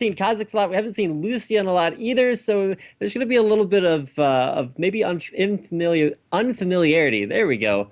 Seen Kazakhs a lot. We haven't seen Lucian a lot either. So there's going to be a little bit of maybe unfamiliarity. There we go.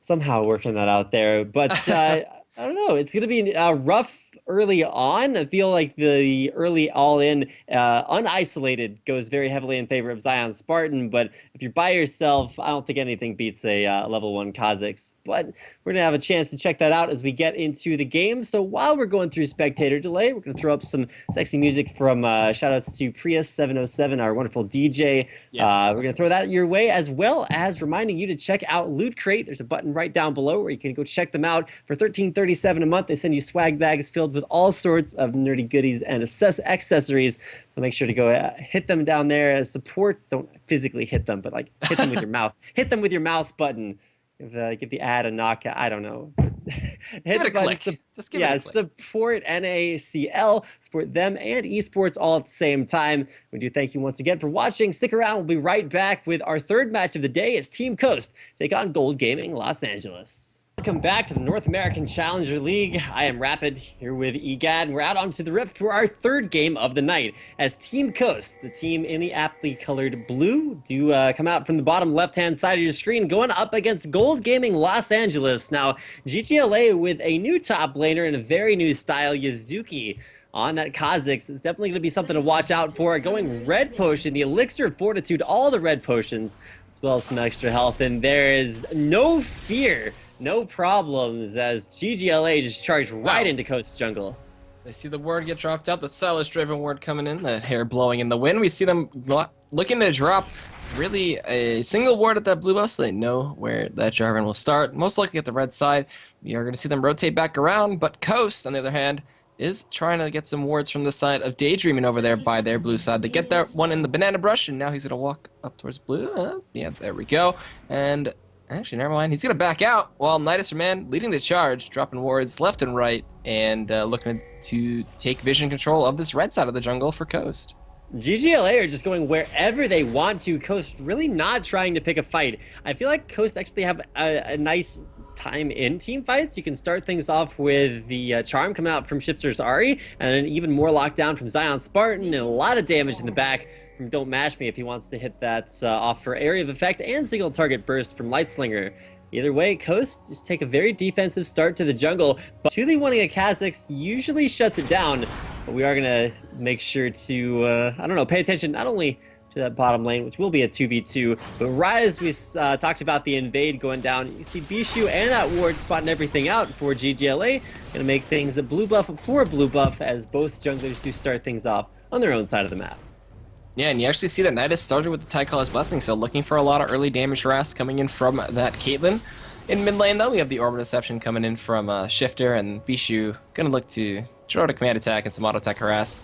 Somehow working that out there. But I don't know. It's going to be rough early on. I feel like the early all-in unisolated goes very heavily in favor of Zion Spartan. But if you're by yourself, I don't think anything beats a level 1 Kazakhs. But we're going to have a chance to check that out as we get into the game. So while we're going through spectator delay, we're going to throw up some sexy music from shout-outs to Prius707, our wonderful DJ. Yes. We're going to throw that your way, as well as reminding you to check out Loot Crate. There's a button right down below where you can go check them out for $13.37 a month. They send you swag bags filled with all sorts of nerdy goodies and accessories. So make sure to go hit them down there as support. Don't physically hit them, but like hit them with your mouth. Hit them with your mouse button. Give the ad a knock. I don't know. Give it a click. Just give it a click. Support NACL. Support them and esports all at the same time. We do thank you once again for watching. Stick around. We'll be right back with our third match of the day. It's Team Coast take on Gold Gaming Los Angeles. Welcome back to the North American Challenger League. I am Rapid here with EGAD, and we're out onto the Rift for our third game of the night. As Team Coast, the team in the aptly colored blue, do come out from the bottom left-hand side of your screen, going up against Gold Gaming Los Angeles. Now, ggLA with a new top laner and a very new style, Yuzuki. On that Kazakhs, it's definitely going to be something to watch out for. Going red potion, the elixir of fortitude, all the red potions, as well as some extra health, and there is no fear. No problems as ggLA just charged right into Coast Jungle. They see the word get dropped out, the Silas-driven word coming in, the hair blowing in the wind. We see them looking to drop really a single ward at that blue buff, so they know where that Jarvan will start. Most likely at the red side. We are going to see them rotate back around, but Coast, on the other hand, is trying to get some wards from the side of Daydreaming over there by their blue side. They get that one in the banana brush, and now he's going to walk up towards blue. Yeah, there we go. And actually, never mind. He's going to back out while Nidus Man leading the charge, dropping wards left and right, and looking to take vision control of this red side of the jungle for Coast. ggLA are just going wherever they want to. Coast really not trying to pick a fight. I feel like Coast actually have a nice time in team fights. You can start things off with the charm coming out from Shifter's Ari, and then even more lockdown from Zion Spartan, and a lot of damage in the back from Don't Mash Me if he wants to hit that off for area of effect and single target burst from Lightslinger. Either way, Coast just take a very defensive start to the jungle, but 2v1ing a Kazakhs usually shuts it down. But we are going to make sure to, I don't know, pay attention not only to that bottom lane, which will be a 2v2, but right as we talked about the invade going down, you see Bishu and that ward spotting everything out for ggLA. Going to make things a blue buff for blue buff as both junglers do start things off on their own side of the map. Yeah, and you actually see that Nidus started with the Tycaller's Blessing, so looking for a lot of early damage harass coming in from that Caitlyn. In mid lane, though, we have the Orb Deception coming in from Shifter, and Bishu going to look to throw out a command attack and some auto attack harass.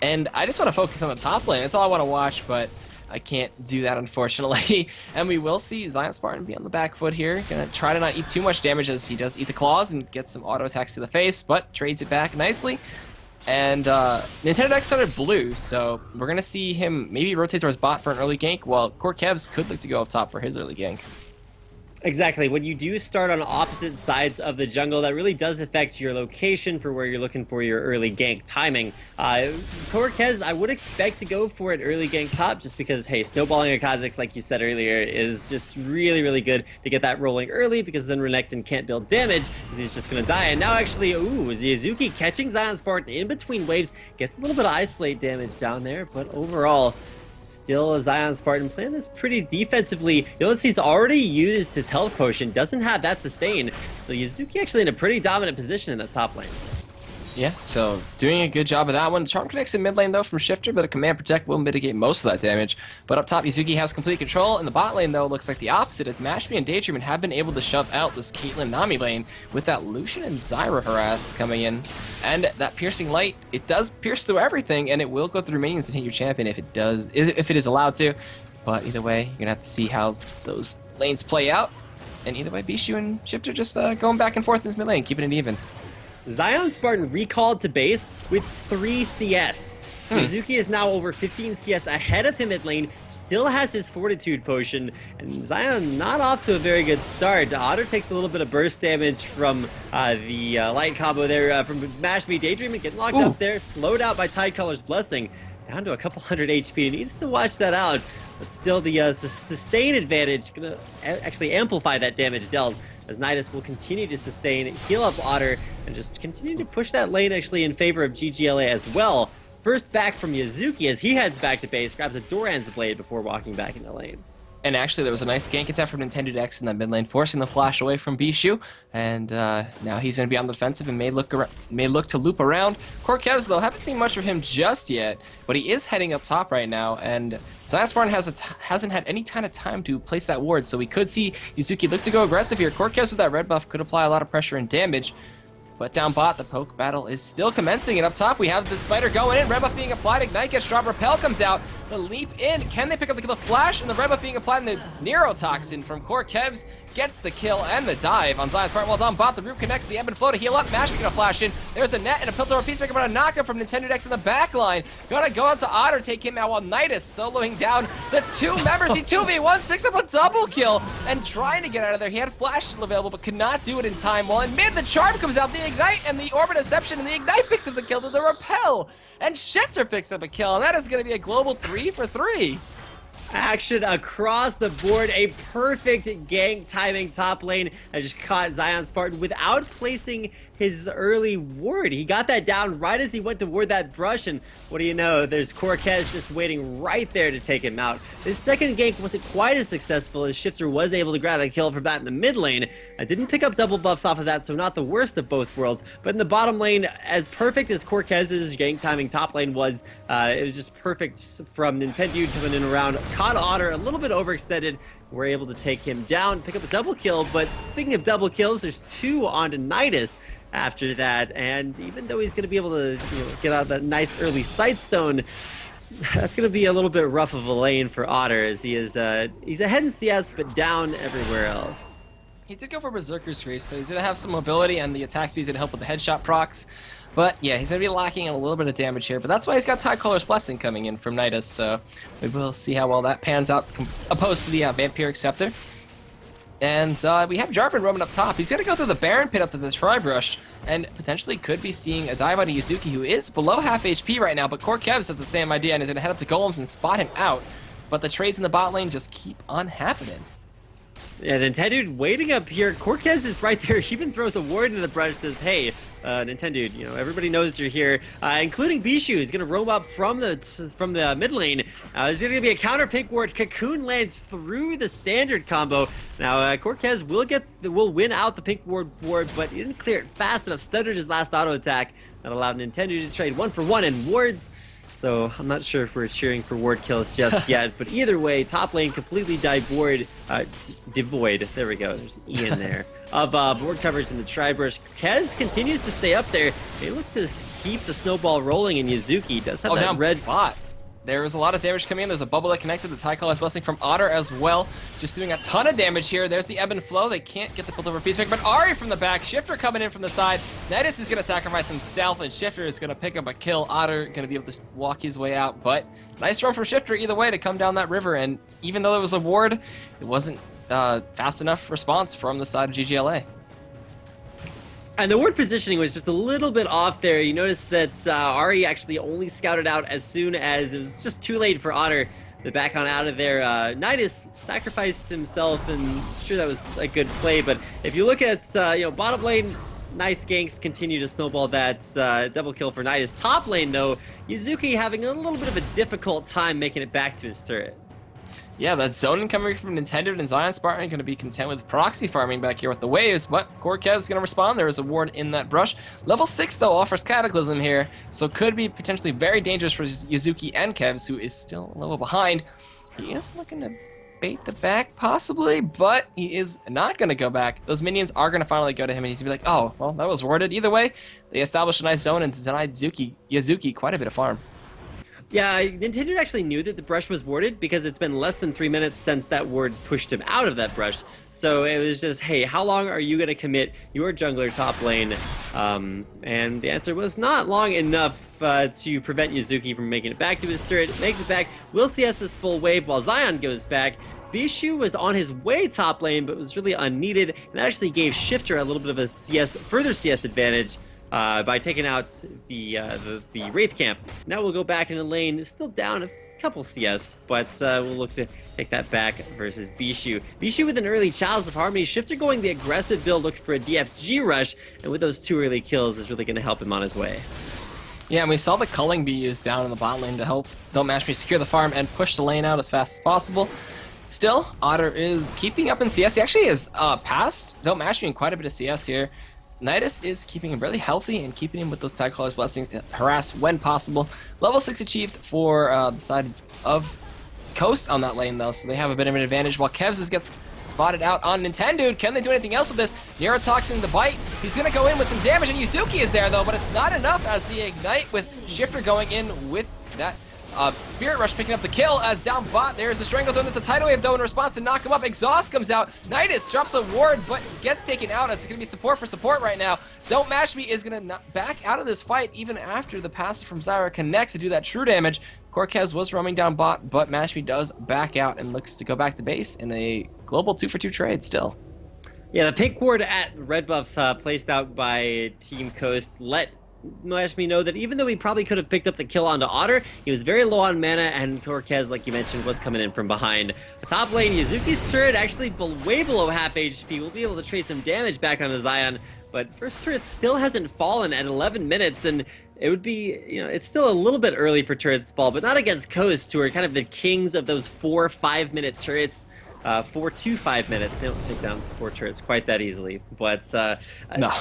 And I just want to focus on the top lane. That's all I want to watch, but I can't do that, unfortunately. And we will see Zion Spartan be on the back foot here. Going to try to not eat too much damage as he does eat the claws and get some auto attacks to the face, but trades it back nicely. And Nintendo Deck started blue, so we're going to see him maybe rotate towards bot for an early gank, while Core Kevs could look to go up top for his early gank. Exactly. When you do start on opposite sides of the jungle, that really does affect your location for where you're looking for your early gank timing. Corkez, I would expect to go for an early gank top just because, hey, snowballing a Kazakhs, like you said earlier, is just really, really good to get that rolling early because then Renekton can't build damage because he's just going to die. And now actually, ooh, Yuzuki catching Zion Spartan in between waves, gets a little bit of isolate damage down there, but overall, still a Zion Spartan playing this pretty defensively. You'll see he's already used his health potion, doesn't have that sustain. So Yuzuki actually in a pretty dominant position in the top lane. Yeah, so doing a good job of that one. Charm connects in mid lane though from Shifter, but a Command Protect will mitigate most of that damage. But up top, Yuzuki has complete control. In the bot lane though, looks like the opposite, as Mashme and Daydream have been able to shove out this Caitlyn Nami lane with that Lucian and Zyra harass coming in. And that Piercing Light, it does pierce through everything, and it will go through minions and hit your champion if it is allowed to. But either way, you're gonna have to see how those lanes play out. And either way, Bishu and Shifter just going back and forth in this mid lane, keeping it even. Zion Spartan recalled to base with 3 CS. Yuzuki is now over 15 CS ahead of him mid lane, still has his Fortitude Potion, and Zion not off to a very good start. Otter takes a little bit of burst damage from the light combo there from Mash Me Daydreaming, getting locked up there, slowed out by Tidecolor's Blessing, down to a couple hundred HP. Needs to watch that out, but still the sustain advantage gonna actually amplify that damage dealt, as Nidus will continue to sustain, heal up Otter, and just continue to push that lane actually in favor of ggLA as well. First back from Yuzuki as he heads back to base, grabs a Doran's Blade before walking back into lane. And actually, there was a nice gank attack from Nintendo X in that mid lane, forcing the flash away from Bishu. And now he's going to be on the defensive and may look to loop around. Corkevs, though, haven't seen much of him just yet, but he is heading up top right now. And Zion Spartan hasn't had any kind of time to place that ward, so we could see Yuzuki look to go aggressive here. Corkevs with that red buff could apply a lot of pressure and damage. But down bot, the poke battle is still commencing, and up top we have the spider going in, red buff being applied, Ignite gets dropped, Repel comes out, the leap in, can they pick up the kill? The flash and the red buff being applied, and the Neurotoxin from Corkevs gets the kill and the dive on Zion Spartan. Well done bot, the root connects the ebb and flow to heal up, Mash gonna flash in, there's a net and a Piltover Peacemaker, but a knockup from Nintendo X in the back line. Gonna go out to Otter, take him out while Nidus soloing down the two members. He 2v1s, picks up a double kill, and trying to get out of there. He had flash still available, but could not do it in time. Well, in mid, the charm comes out, the Ignite and the Orbit Deception, and the Ignite picks up the kill to the Repel. And Shifter picks up a kill, and that is gonna be a global 3 for 3. Action across the board, a perfect gank timing top lane that just caught Zion Spartan without placing his early ward. He got that down right as he went to ward that brush, and what do you know, there's Corkez just waiting right there to take him out. His second gank wasn't quite as successful as Shifter was able to grab a kill from that in the mid lane. I didn't pick up double buffs off of that, so not the worst of both worlds, but in the bottom lane, as perfect as Corkez's gank timing top lane was, it was just perfect from Nintendo coming in around, caught Otter a little bit overextended. We're able to take him down, pick up a double kill, but speaking of double kills, there's 2 onto Nidus after that, and even though he's going to be able to get out that nice early Sightstone, that's going to be a little bit rough of a lane for Otter, as he is he's ahead in CS but down everywhere else. He did go for Berserker's Race, so he's going to have some mobility, and the attack speed is going to help with the headshot procs. But yeah, he's going to be lacking in a little bit of damage here, but that's why he's got Tidecolor's Blessing coming in from Nidus, so we will see how well that pans out opposed to the Vampiric Scepter. And we have Jarvan roaming up top. He's going to go through the Baron Pit up to the Tri-Brush, and potentially could be seeing a dive on Yuzuki, who is below half HP right now, but Corkevs has the same idea and is going to head up to Golems and spot him out. But the trades in the bot lane just keep on happening. Yeah, Nintendo waiting up here. Corkez is right there. He even throws a ward into the brush, says, hey, Nintendo, everybody knows you're here, including Bishu. He's going to roam up from the mid lane. There's going to be a counter pink ward. Cocoon lands through the standard combo. Now, Corkez will win out the pink ward, but he didn't clear it fast enough. Stuttered his last auto attack. That allowed Nintendo to trade 1-for-1 in wards. So I'm not sure if we're cheering for ward kills just yet, but either way, top lane completely devoid. There we go. There's an E in there of board covers in the Tri-Brush. Kez continues to stay up there. They look to keep the snowball rolling, and Yuzuki does have that red bot. There was a lot of damage coming in. There's a bubble that connected. The Tidecolor's Blessing from Otter as well. Just doing a ton of damage here. There's the ebb and flow. They can't get the Piltover Peacemaker, but Ari from the back. Shifter coming in from the side. Nidus is going to sacrifice himself, and Shifter is going to pick up a kill. Otter going to be able to walk his way out, but nice run from Shifter either way to come down that river, and even though there was a ward, it wasn't fast enough response from the side of ggLA. And the ward positioning was just a little bit off there. You notice that Ari actually only scouted out as soon as it was just too late for Otter to back on out of there. Nidus sacrificed himself, and sure, that was a good play. But if you look at bottom lane, nice ganks continue to snowball that double kill for Nidus. Top lane though, Yuzuki having a little bit of a difficult time making it back to his turret. Yeah, that zoning coming from Nintendo and Zion Spartan are going to be content with proxy farming back here with the waves, but Corkev's going to respond. There is a ward in that brush. Level 6, though, offers Cataclysm here, so could be potentially very dangerous for Yuzuki and Kevs, who is still a little behind. He is looking to bait the back, possibly, but he is not going to go back. Those minions are going to finally go to him, and he's going to be like, oh, well, that was warded. Either way, they established a nice zone and denied Yuzuki quite a bit of farm. Yeah, Nintendo actually knew that the brush was warded because it's been less than 3 minutes since that ward pushed him out of that brush. So it was just, hey, how long are you going to commit your jungler top lane? And the answer was not long enough to prevent Yuzuki from making it back to his turret. Makes it back, will CS this full wave while Zion goes back. Bishu was on his way top lane, but was really unneeded, and that actually gave Shifter a little bit of a further CS advantage. By taking out the Wraith camp. Now we'll go back in the lane, still down a couple CS, but we'll look to take that back versus Bishu. Bishu with an early Chalice of Harmony, Shifter going the aggressive build, looking for a DFG rush, and with those 2 early kills is really going to help him on his way. Yeah, and we saw the culling be used down in the bot lane to help Don't Match Me secure the farm and push the lane out as fast as possible. Still, Otter is keeping up in CS. He actually has passed Don't Match Me in quite a bit of CS here. NACLS is keeping him really healthy and keeping him with those Tycaller's Blessings to harass when possible. Level 6 achieved for the side of Coast on that lane though, so they have a bit of an advantage while Kevs gets spotted out on Nintendo. Can they do anything else with this? Neurotoxin the bite. He's gonna go in with some damage, and Yuzuki is there though, but it's not enough as the Ignite with Shifter going in with that Spirit Rush picking up the kill as down bot. There's a Stranglethorn. That's a Tidal Wave though in response to knock him up. Exhaust comes out. NACLS drops a ward but gets taken out as it's going to be support for support right now. Don't Match Me is going to back out of this fight even after the passive from Zyra connects to do that true damage. Cortez was roaming down bot, but Match Me does back out and looks to go back to base in a global 2-for-2 trade still. Yeah, the pink ward at red buff placed out by Team Coast let Match Me know that even though he probably could have picked up the kill onto Otter, he was very low on mana, and Cortez, like you mentioned, was coming in from behind. The top lane, Yuzuki's turret actually way below half HP. We'll be able to trade some damage back onto Zion, but first turret still hasn't fallen at 11 minutes, and it would be, it's still a little bit early for turrets to fall, but not against Coast, who are kind of the kings of those 4-5 minute turrets. 4 to 5 minutes. They don't take down 4 turrets quite that easily. But no.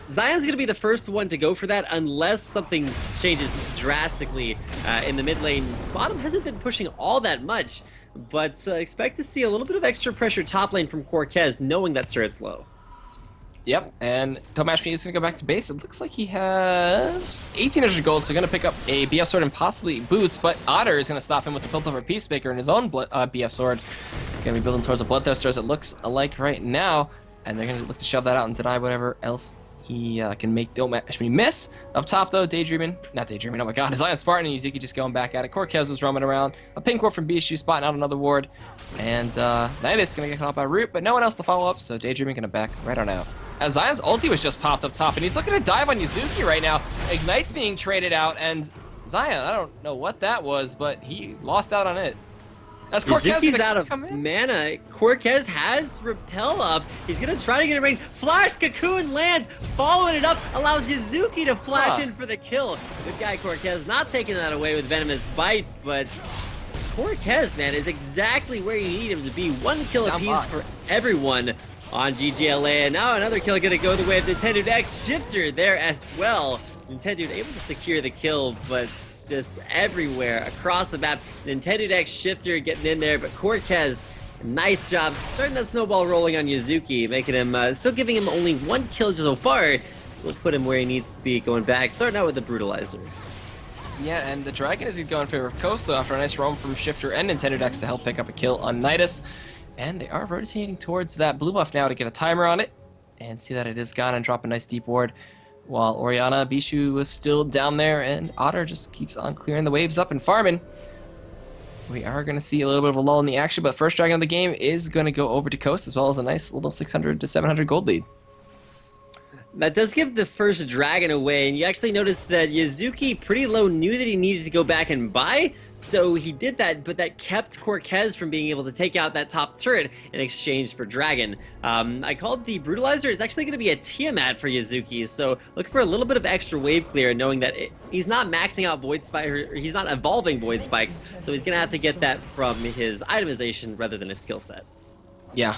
Zion's going to be the first one to go for that unless something changes drastically in the mid lane. Bottom hasn't been pushing all that much, but expect to see a little bit of extra pressure top lane from Cortez, knowing that turret's low. Yep, and Don't Match Me is going to go back to base. It looks like he has 1,800 gold, so going to pick up a BF Sword and possibly Boots, but Otter is going to stop him with the Built-Over Peacemaker and his own BF Sword. Going to be building towards a Bloodthirster as it looks like right now, and they're going to look to shove that out and deny whatever else he can make Don't Match Me miss. Up top, though, not Daydreaming, oh my god, Zion Spartan and Yuzuki just going back at it. Cortez was roaming around. A pink ward from Bishu, spotting out another ward, and NACLS going to get caught by Root, but no one else to follow up, so Daydreaming going to back right on out. As Zion's ulti was just popped up top, and he's looking to dive on Yuzuki right now. Ignite's being traded out, and Zion, I don't know what that was, but he lost out on it. As Yuzuki's out of mana. Cortez has Repel up. He's going to try to get it range. Flash, Cocoon lands, following it up, allows Yuzuki to flash in for the kill. Good guy, Cortez, not taking that away with Venomous Bite, but Cortez, man, is exactly where you need him to be. 1 kill apiece for everyone on ggLA, and now another kill going to go the way of Nintendo X. Shifter there as well. Nintendo able to secure the kill, but just everywhere across the map. Nintendo X Shifter getting in there, but Cortez, nice job starting that snowball rolling on Yuzuki, making him, still giving him only 1 kill so far. We'll put him where he needs to be going back, starting out with the Brutalizer. Yeah, and the Dragon is going to go in favor of Coast after a nice roam from Shifter and Nintendo X to help pick up a kill on NACLS. And they are rotating towards that blue buff now to get a timer on it and see that it is gone and drop a nice deep ward. While Orianna, Bishu was still down there, and Otter just keeps on clearing the waves up and farming. We are going to see a little bit of a lull in the action, but first Dragon of the game is going to go over to Coast, as well as a nice little 600 to 700 gold lead. That does give the first Dragon away, and you actually notice that Yuzuki pretty low knew that he needed to go back and buy, so he did that, but that kept Cortez from being able to take out that top turret in exchange for Dragon. I called the Brutalizer. It's actually going to be a Tiamat for Yuzuki, so look for a little bit of extra wave clear, knowing that he's not maxing out Void Spike, or he's not evolving Void Spikes, so he's going to have to get that from his itemization rather than his skill set. Yeah.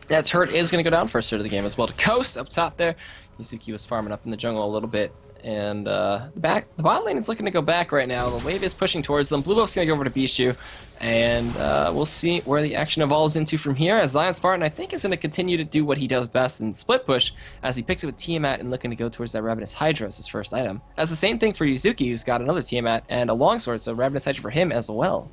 That turret is going to go down first turret of the game as well to Coast up top there. Yuzuki was farming up in the jungle a little bit, And the bot lane is looking to go back right now. The wave is pushing towards them. Blue Buff's going to go over to Bishu. And we'll see where the action evolves into from here, as Zion Spartan, I think, is going to continue to do what he does best and split push, as he picks up a Tiamat and looking to go towards that Ravenous Hydra as his first item. As the same thing for Yuzuki, who's got another Tiamat and a longsword, so Ravenous Hydra for him as well.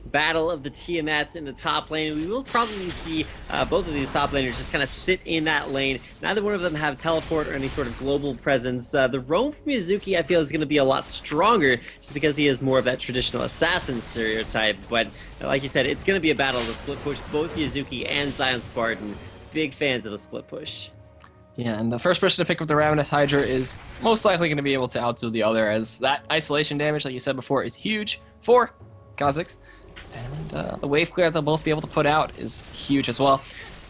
Battle of the Tiamats in the top lane. We will probably see both of these top laners just kind of sit in that lane. Neither one of them have teleport or any sort of global presence. The roam from Yuzuki, I feel, is going to be a lot stronger just because he is more of that traditional assassin stereotype. But like you said, it's going to be a battle of the split push. Both Yuzuki and Zion Spartan, big fans of the split push. Yeah, and the first person to pick up the Ravenous Hydra is most likely going to be able to outdo the other, as that isolation damage, like you said before, is huge for Kha'Zix. And the wave clear that they'll both be able to put out is huge as well.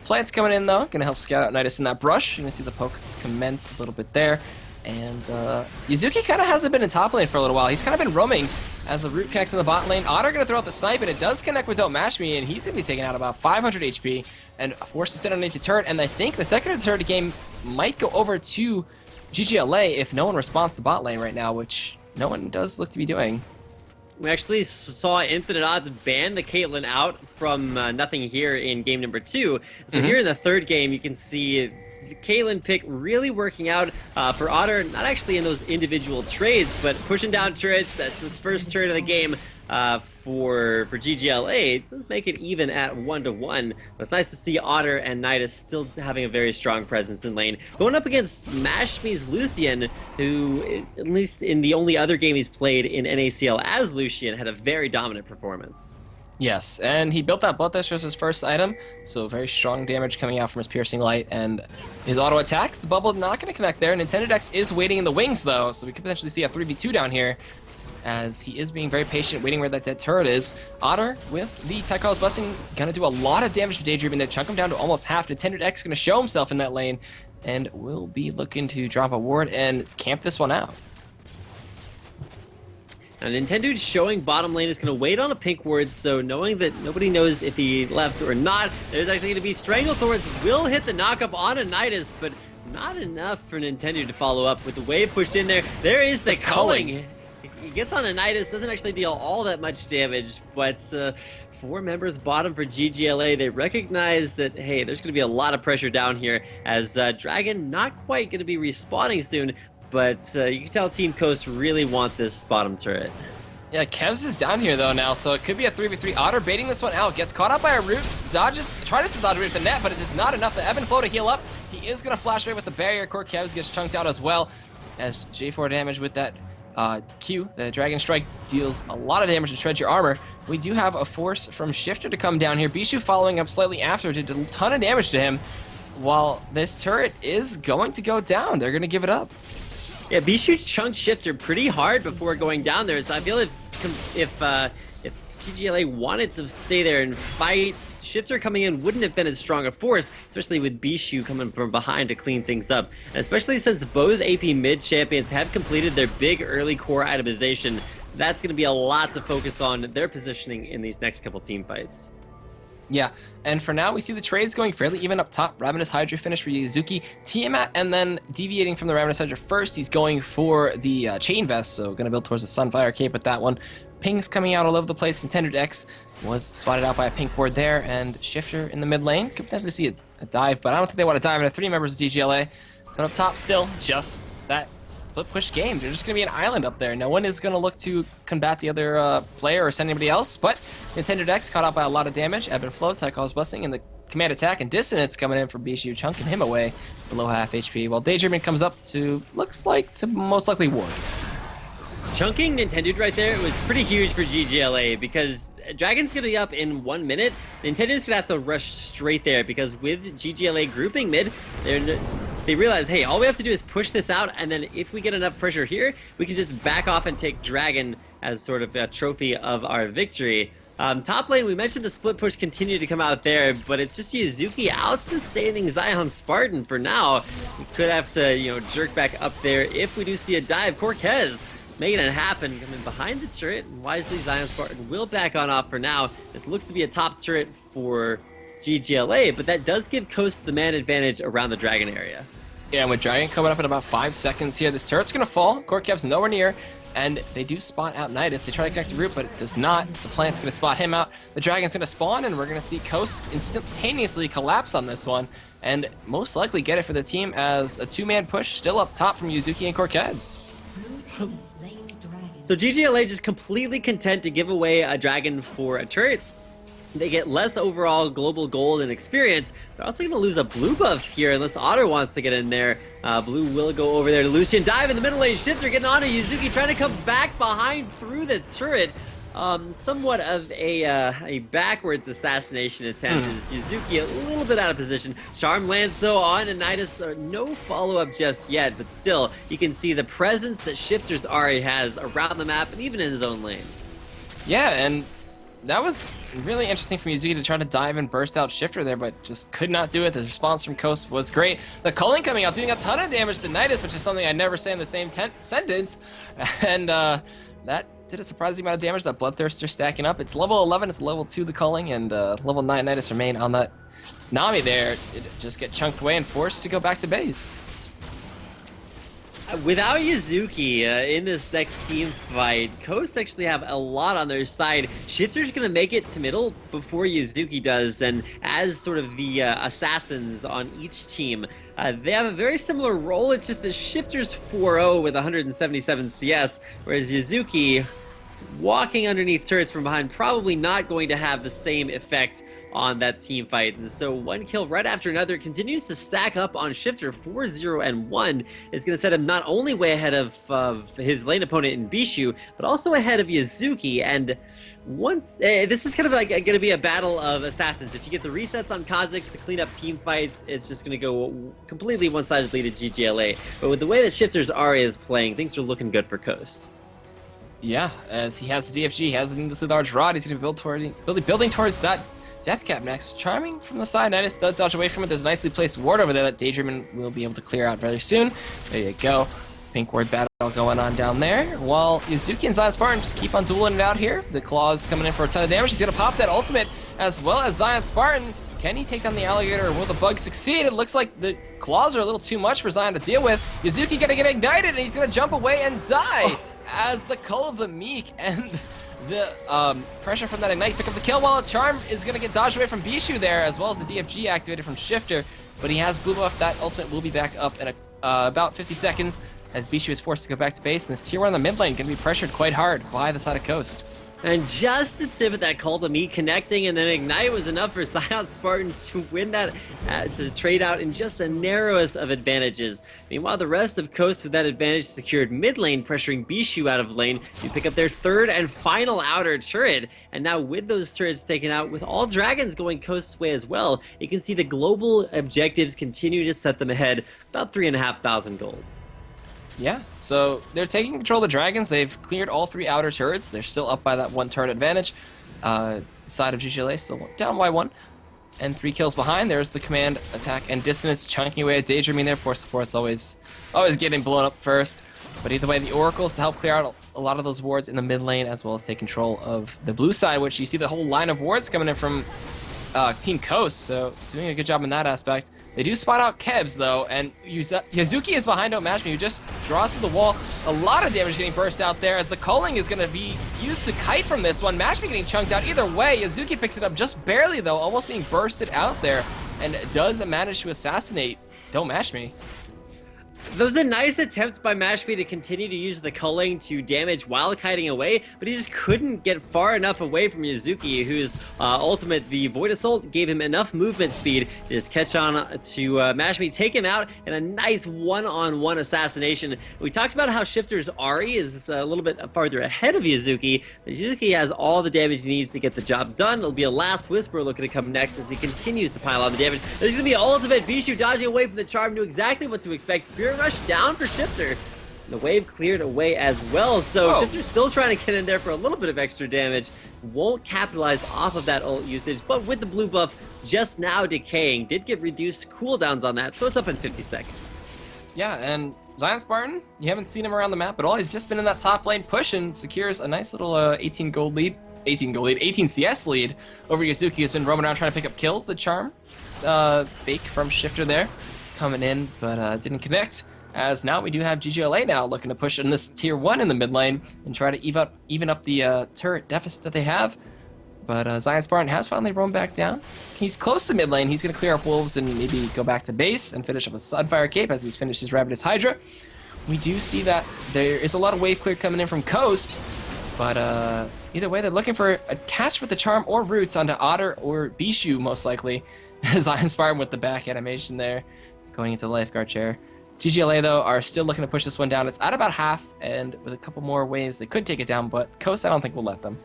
Plants coming in, though, going to help scout out Nidus in that brush. You're going to see the poke commence a little bit there. And Yuzuki kind of hasn't been in top lane for a little while. He's kind of been roaming as the root connects in the bot lane. Otter going to throw out the snipe, and it does connect with Don't Mash Me, and he's going to be taking out about 500 HP and forced to sit underneath the turret. And I think the second or third game might go over to ggLA if no one responds to bot lane right now, which no one does look to be doing. We actually saw Infinite Odds ban the Caitlyn out from Nothing here in game number 2. So here in the third game, you can see the Caitlyn pick really working out for Otter, not actually in those individual trades, but pushing down turrets. That's his first turret of the game for ggLA. It does make it even at 1-1. But it's nice to see Otter and Nidus still having a very strong presence in lane. Going up against Mashme's Lucian, who, at least in the only other game he's played in NACL as Lucian, had a very dominant performance. Yes, and he built that Bloodthirster as his first item, so very strong damage coming out from his Piercing Light, and his auto attacks. The bubble not going to connect there. Nintendo Dex is waiting in the wings, though, so we could potentially see a 3v2 down here, as he is being very patient, waiting where that dead turret is. Otter, with the Tycho's Blessing, going to do a lot of damage to Daydream, and chunk him down to almost half. Nintendo Dex going to show himself in that lane, and will be looking to drop a ward and camp this one out. Now, Nintendo showing bottom lane is going to wait on a pink ward, so knowing that nobody knows if he left or not, there's actually going to be Stranglethorns will hit the knockup on a Nidus, but not enough for Nintendo to follow up with the wave pushed in there. There is the culling. He gets on a Nidus, doesn't actually deal all that much damage, but 4 members bottom for ggLA. They recognize that, hey, there's going to be a lot of pressure down here, as Dragon not quite going to be respawning soon, but you can tell Team Coast really want this bottom turret. Yeah, Kevs is down here though now, so it could be a 3v3. Otter baiting this one out, gets caught up by a root, tries to dodge root at the net, but it is not enough. The ebb and flow to heal up. He is going to flash away with the barrier core. Kevs gets chunked out as well, as J4 damage with that Q. The Dragon Strike deals a lot of damage to shred your armor. We do have a force from Shifter to come down here. Bishu following up slightly after, did a ton of damage to him, while this turret is going to go down. They're going to give it up. Yeah, Bishu chunked Shifter pretty hard before going down there, so I feel if ggLA wanted to stay there and fight, Shifter coming in wouldn't have been as strong a force, especially with Bishu coming from behind to clean things up. And especially since both AP mid champions have completed their big early core itemization, that's going to be a lot to focus on their positioning in these next couple team fights. Yeah, and for now we see the trades going fairly even up top. Ravenous Hydra finish for Yuzuki, Tiamat, and then deviating from the Ravenous Hydra first, he's going for the Chain Vest, so going to build towards the Sunfire Cape with that one. Pings coming out all over the place. Nintendo Dex was spotted out by a pink ward there, and Shifter in the mid lane. Could potentially see a dive, but I don't think they want to dive into 3 members of ggLA. But up top still, just that split push game. There's just going to be an island up there. No one is going to look to combat the other player or send anybody else, but Nintendo Dex caught out by a lot of damage. Ebb and Flow, Tycho's Blessing, and the command attack and Dissonance coming in from Bishu, chunking him away below half HP, while Daydreaming comes up to, looks like, to most likely ward. Chunking Nintendo right there was pretty huge for ggLA, because Dragon's gonna be up in 1 minute. Nintendo's gonna have to rush straight there, because with ggLA grouping mid, they realize, hey, all we have to do is push this out, and then if we get enough pressure here, we can just back off and take Dragon as sort of a trophy of our victory. Top lane, we mentioned the split push continued to come out there, but it's just Yuzuki out-sustaining Zion Spartan for now. We could have to, jerk back up there if we do see a dive. Cortez making it happen, coming behind the turret, and wisely Zion Spartan will back on off for now. This looks to be a top turret for ggLA, but that does give Coast the man advantage around the Dragon area. Yeah, and with Dragon coming up in about 5 seconds here, this turret's going to fall. Corkev's nowhere near, and they do spot out Nidus. They try to connect the root, but it does not. The plant's going to spot him out. The Dragon's going to spawn, and we're going to see Coast instantaneously collapse on this one, and most likely get it for the team as a two-man push still up top from Yuzuki and Corkevs. So ggLA just completely content to give away a Dragon for a turret. They get less overall global gold and experience. They're also going to lose a blue buff here unless Otter wants to get in there. Blue will go over there to Lucian. Dive in the middle lane. Shifter getting on to Yuzuki, trying to come back behind through the turret. Somewhat of a backwards assassination attempt as Yuzuki a little bit out of position. Charm lands though on Nidus. No follow-up just yet, but still, you can see the presence that Shifter's Ahri has around the map and even in his own lane. Yeah, and that was really interesting from Yuzuki to try to dive and burst out Shifter there, but just could not do it. The response from Coast was great. The culling coming out, doing a ton of damage to Nidus, which is something I never say in the same sentence. And that did a surprising amount of damage. That Bloodthirster stacking up. It's level 11, it's level 2 the culling, and level 9 Nidus remain on that Nami there. It just get chunked away and forced to go back to base. Without Yuzuki in this next team fight, Coast actually have a lot on their side. Shifter's going to make it to middle before Yuzuki does, and as sort of the assassins on each team, they have a very similar role. It's just that Shifter's 4-0 with 177 CS, whereas Yuzuki, walking underneath turrets from behind, probably not going to have the same effect on that team fight. And so one kill right after another continues to stack up on Shifter. 4-0 and 1 is going to set him not only way ahead of his lane opponent in Bishu, but also ahead of Yuzuki. And once this is kind of like going to be a battle of assassins. If you get the resets on Kha'Zix to clean up team fights, it's just going to go completely one-sidedly to ggLA. But with the way that Shifter's Ahri is playing, things are looking good for Coast. Yeah, as he has the DFG, he has the needlessly large rod. He's going to be building towards that death cap next. Charming from the side. Nidus does dodge away from it. There's a nicely placed ward over there that Daydreamin will be able to clear out very soon. There you go. Pink ward battle going on down there. While Yuzuki and Zion Spartan just keep on dueling it out here. The claws coming in for a ton of damage. He's going to pop that ultimate as well as Zion Spartan. Can he take down the alligator, or will the bug succeed? It looks like the claws are a little too much for Zion to deal with. Yuzuki gonna get ignited, and he's gonna jump away and die as the Cull of the Meek and the pressure from that ignite pick up the kill, while Charm is gonna get dodged away from Bishu there, as well as the DFG activated from Shifter. But he has blue buff. That ultimate will be back up in about 50 seconds as Bishu is forced to go back to base, and this tier 1 on the mid lane gonna be pressured quite hard by the side of Coast. And just the tip of that Call to Me connecting, and then Ignite was enough for Zion Spartan to win that, to trade out in just the narrowest of advantages. Meanwhile, the rest of Coast with that advantage secured mid lane, pressuring Bishu out of lane. You pick up their third and final outer turret, and now with those turrets taken out, with all dragons going Coast's way as well, you can see the global objectives continue to set them ahead, about 3,500 gold. Yeah, so they're taking control of the dragons. They've cleared all 3 outer turrets. They're still up by that 1 turret advantage. Side of ggLA still down by 1. And 3 kills behind. There's the command, attack, and dissonance chunking away at Daydreaming there. Poor support's always getting blown up first. But either way, the oracles to help clear out a lot of those wards in the mid lane, as well as take control of the blue side, which you see the whole line of wards coming in from Team Coast. So doing a good job in that aspect. They do spot out Kebs, though, and Yuzuki is behind Don't Match Me, who just draws through the wall. A lot of damage getting burst out there, as the culling is going to be used to kite from this one. Match Me getting chunked out. Either way, Yuzuki picks it up just barely, though, almost being bursted out there, and does manage to assassinate Don't Match Me. That was a nice attempt by Mashpee to continue to use the culling to damage while kiting away, but he just couldn't get far enough away from Yuzuki, whose ultimate, the Void Assault, gave him enough movement speed to just catch on to Mashpee, take him out in a nice one-on-one assassination. We talked about how Shifter's Ahri is a little bit farther ahead of Yuzuki, but Yuzuki has all the damage he needs to get the job done. It'll be a Last Whisper looking to come next as he continues to pile on the damage. There's going to be an ultimate. Bishu dodging away from the charm, knew exactly what to expect. Spirit Rush down for Shifter. The wave cleared away as well, so Shifter's still trying to get in there for a little bit of extra damage. Won't capitalize off of that ult usage, but with the blue buff just now decaying, did get reduced cooldowns on that, so it's up in 50 seconds. Yeah, and Zion Spartan, you haven't seen him around the map at all. He's just been in that top lane push and secures a nice little 18 CS lead over Yuzuki, who's been roaming around trying to pick up kills. The charm fake from Shifter there coming in, but didn't connect. As now we do have ggLA now looking to push in this tier 1 in the mid lane and try to even up the turret deficit that they have. But Zion Spartan has finally roamed back down. He's close to mid lane. He's going to clear up Wolves and maybe go back to base and finish up a Sunfire Cape as he's finished his Ravenous Hydra. We do see that there is a lot of wave clear coming in from Coast, but either way, they're looking for a catch with the Charm or Roots onto Otter or Bishu, most likely. Zion Spartan with the back animation there, going into the lifeguard chair. ggLA, though, are still looking to push this one down. It's at about half, and with a couple more waves, they could take it down, but Coast, I don't think will let them.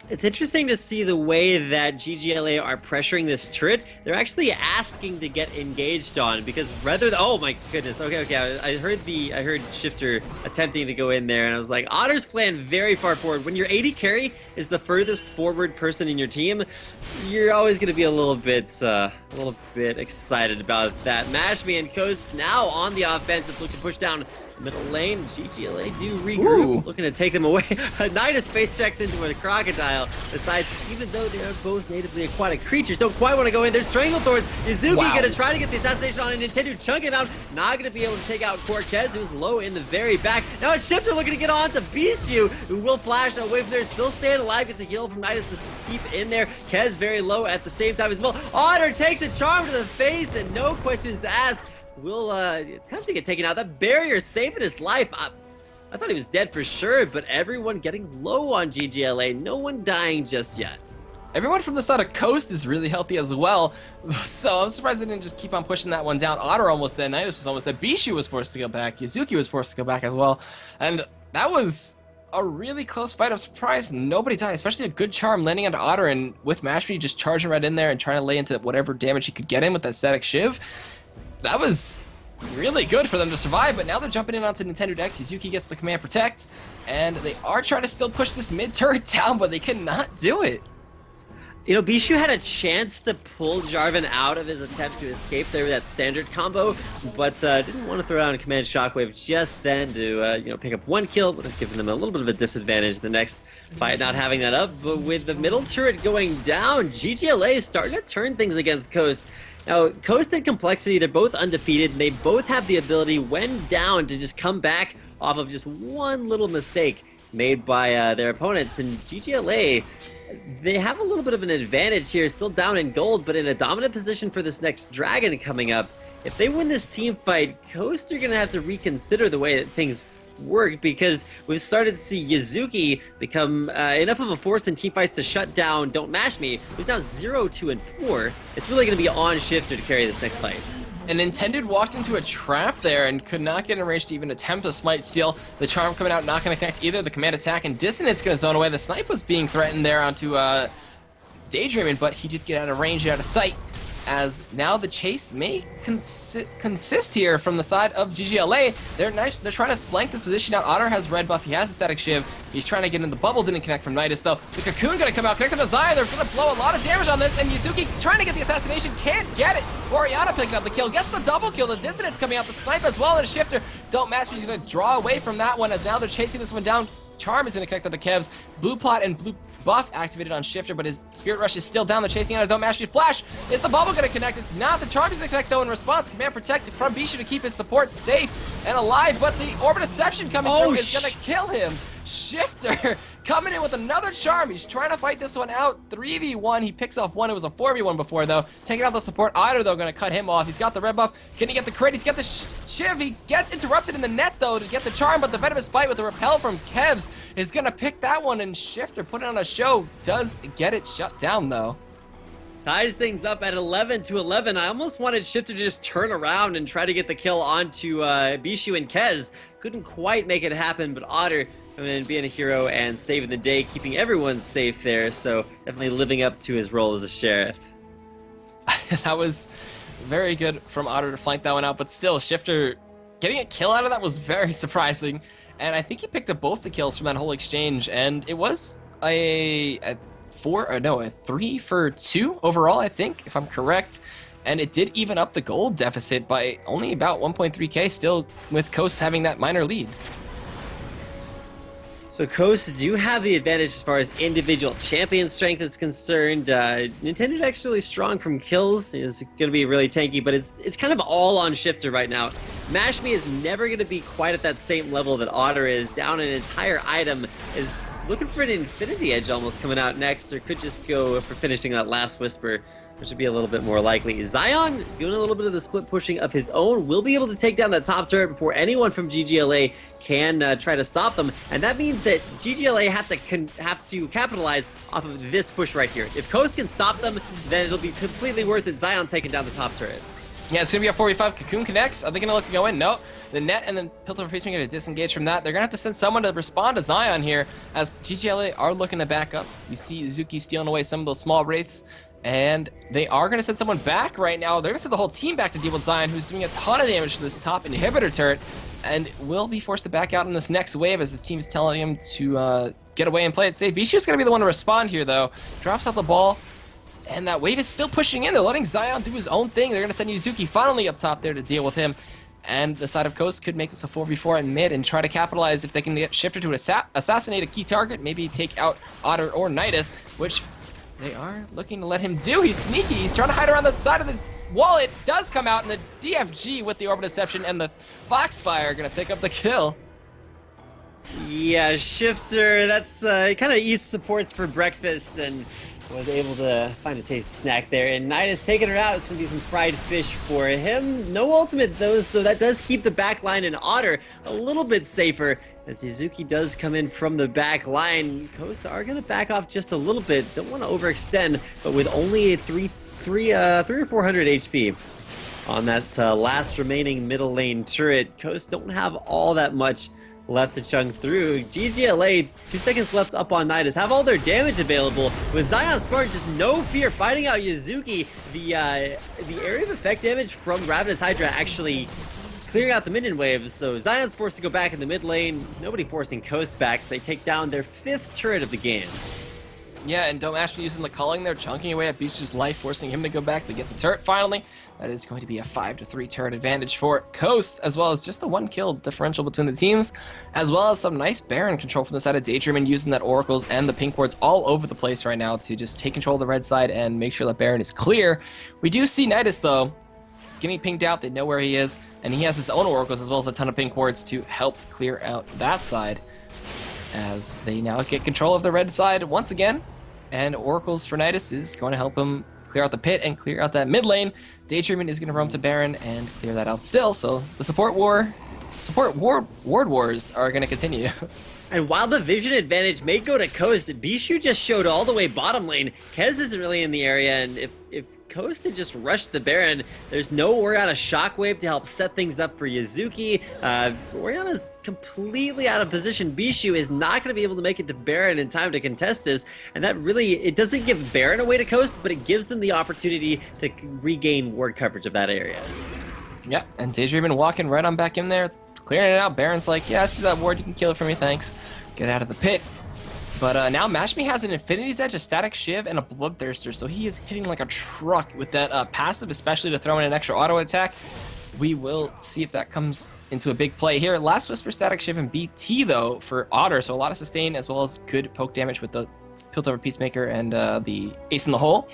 It's interesting to see the way that ggLA are pressuring this turret. They're actually asking to get engaged on, because rather than, oh my goodness, okay, I heard Shifter attempting to go in there, and I was like, Otter's playing very far forward. When your AD carry is the furthest forward person in your team, you're always going to be a little bit excited about that. Mashme and Coast now on the offensive, looking to push down middle lane. ggLA do regroup, looking to take them away. Nidus face checks into a crocodile. Besides, even though they are both natively aquatic creatures, don't quite want to go in. There's Stranglethorns. Izuki gonna try to get the assassination on, and Nintendo chunk him out. Not gonna be able to take out Cortez, who's low in the very back. Now it's Shifter looking to get on to Bishu, who will flash away from there. Still staying alive. Gets a heal from Nidus to keep in there. Kez very low at the same time as well. Otter takes a charm to the face, and no questions asked. Will attempt to get taken out. That barrier saving his life. I thought he was dead for sure, but everyone getting low on ggLA. No one dying just yet. Everyone from the side of Coast is really healthy as well, so I'm surprised they didn't just keep on pushing that one down. Otter almost dead, Nidus was almost dead, Bishu was forced to go back, Yuzuki was forced to go back as well, and that was a really close fight. I'm surprised nobody died, especially a good charm landing onto Otter, and with Mashme just charging right in there and trying to lay into whatever damage he could get in with that static shiv. That was really good for them to survive, but now they're jumping in onto Nintendo deck. Yuzuki gets the command protect, and they are trying to still push this mid turret down, but they cannot do it. You know, Bishu had a chance to pull Jarvan out of his attempt to escape there with that standard combo, but didn't want to throw down a command shockwave just then to pick up one kill. Would have given them a little bit of a disadvantage the next fight, not having that up. But with the middle turret going down, ggLA is starting to turn things against Coast. Now, Coast and Complexity, they're both undefeated, and they both have the ability, when down, to just come back off of just one little mistake made by their opponents. And ggLA, they have a little bit of an advantage here, still down in gold, but in a dominant position for this next dragon coming up. If they win this team fight, Coast are going to have to reconsider the way that things work, because we've started to see Yuzuki become enough of a force in team fights to shut down Don't Mash Me, who's now 0-2-4. It's really going to be on Shifter to carry this next fight. And Intended walked into a trap there and could not get in range to even attempt a Smite Steal. The Charm coming out, not going to connect either. The Command Attack and Dissonance going to zone away. The Snipe was being threatened there onto Daydreaming, but he did get out of range, out of sight. As now the chase may consist here from the side of ggLA. They're trying to flank this position out. Otter has red buff. He has a static shiv. He's trying to get in the bubble. Didn't connect from Nidus though. The Cocoon gonna come out, connected to Zion. They're gonna blow a lot of damage on this. And Yuzuki trying to get the assassination, can't get it. Oriana picking up the kill, gets the double kill. The Dissonance coming out, the Snipe as well, and a Shifter. Don't Match Me. He's gonna draw away from that one as now they're chasing this one down. Charm is gonna connect to the Kevs. Blue Plot and Blue Buff activated on Shifter, but his Spirit Rush is still down. They're chasing out a Don't Mash Me. Flash! Is the bubble going to connect? It's not. The Charm is going to connect, though, in response. Command Protect from Bishu to keep his support safe and alive, but the Orbit Deception coming through is going to kill him. Shifter coming in with another Charm. He's trying to fight this one out. 3v1. He picks off one. It was a 4v1 before, though. Taking out the support. Otter, though, going to cut him off. He's got the red buff. Can he get the crit? He's got the Shiv. He gets interrupted in the net, though, to get the Charm, but the Venomous Bite with the Repel from Kevs is going to pick that one, and Shifter, putting on a show, does get it shut down, though. Ties things up at 11-11. I almost wanted Shifter to just turn around and try to get the kill onto Bishu and Kez. Couldn't quite make it happen, but Otter coming in, being a hero and saving the day, keeping everyone safe there, so definitely living up to his role as a sheriff. That was very good from Otter to flank that one out, but still, Shifter getting a kill out of that was very surprising. And I think he picked up both the kills from that whole exchange, and it was a 3 for 2 overall, I think, if I'm correct. And it did even up the gold deficit by only about 1.3k, still with Coast having that minor lead. So Coast do have the advantage as far as individual champion strength is concerned. Nintendo actually strong from kills. It's going to be really tanky, but it's kind of all on Shifter right now. Mash Me is never going to be quite at that same level that Otter is. Down an entire item, is looking for an Infinity Edge almost coming out next, or could just go for finishing that last Whisper, which should be a little bit more likely. Zion doing a little bit of the split pushing of his own, will be able to take down that top turret before anyone from ggLA can try to stop them, and that means that ggLA have to capitalize off of this push right here. If Coast can stop them, then it'll be completely worth it. Zion taking down the top turret. Yeah, it's going to be a 4v5. Cocoon connects. Are they going to look to go in? No. The net and then Piltover Peacemaker to disengage from that. They're going to have to send someone to respond to Zion here, as ggLA are looking to back up. You see Zuki stealing away some of those small wraiths, and they are going to send someone back right now. They're going to send the whole team back to deal with Zion, who's doing a ton of damage to this top inhibitor turret, and will be forced to back out in this next wave as his team is telling him to get away and play it safe. Bishu's going to be the one to respond here, though. Drops out the ball. And that wave is still pushing in. They're letting Zion do his own thing. They're going to send Yuzuki finally up top there to deal with him. And the side of Coast could make this a 4v4 in mid and try to capitalize if they can get Shifter to assassinate a key target, maybe take out Otter or Nidus, which they are looking to let him do. He's sneaky. He's trying to hide around the side of the wall. It does come out, and the DFG with the Orb Deception and the Foxfire are going to pick up the kill. Yeah, Shifter, that's kind of eats supports for breakfast and was able to find a tasty snack there. And Nidus taking her out. It's going to be some fried fish for him. No ultimate though, so that does keep the back line and Otter a little bit safer. As Yuzuki does come in from the back line, Coast are going to back off just a little bit. Don't want to overextend, but with only a 300 or 400 HP on that last remaining middle lane turret, Coast don't have all that much left to chunk through. ggLA, 2 seconds left up on Nidus, have all their damage available. With Zion Spartan, just no fear fighting out Yuzuki. The area of effect damage from Ravenous Hydra actually clearing out the minion waves, so Zion's forced to go back in the mid lane. Nobody forcing Coast back, so they take down their 5th turret of the game. Yeah, and Dome actually using the culling there, chunking away at Bishu's life, forcing him to go back to get the turret finally. That is going to be a 5-3 turret advantage for Coast, as well as just a 1 kill differential between the teams, as well as some nice Baron control from the side of Daydream, using that Oracles and the pink wards all over the place right now to just take control of the red side and make sure that Baron is clear. We do see Nidus, though, getting pinged out. They know where he is, and he has his own Oracles as well as a ton of pink wards to help clear out that side, as they now get control of the red side once again. And Oracles for Nidus is going to help him clear out the pit and clear out that mid lane. Daydreaming is going to roam to Baron and clear that out still, so the ward wars are going to continue. And while the vision advantage may go to Coast, Bishu just showed all the way bottom lane. Kez isn't really in the area, and if Coast had just rushed the Baron, there's no Orianna Shockwave to help set things up for Yuzuki. Orianna's completely out of position. Bishu is not going to be able to make it to Baron in time to contest this, and that really, it doesn't give Baron away to Coast, but it gives them the opportunity to regain ward coverage of that area. Yeah, and Daydreaming walking right on back in there, clearing it out. Baron's like, yeah, I see that ward, you can kill it for me, thanks. Get out of the pit. But now Mashme has an Infinity's Edge, a Static Shiv, and a Bloodthirster, so he is hitting like a truck with that passive, especially to throw in an extra auto attack. We will see if that comes into a big play here. Last Whisper, Static Shiv, and BT, though, for Otter, so a lot of sustain as well as good poke damage with the Piltover Peacemaker and the Ace in the Hole.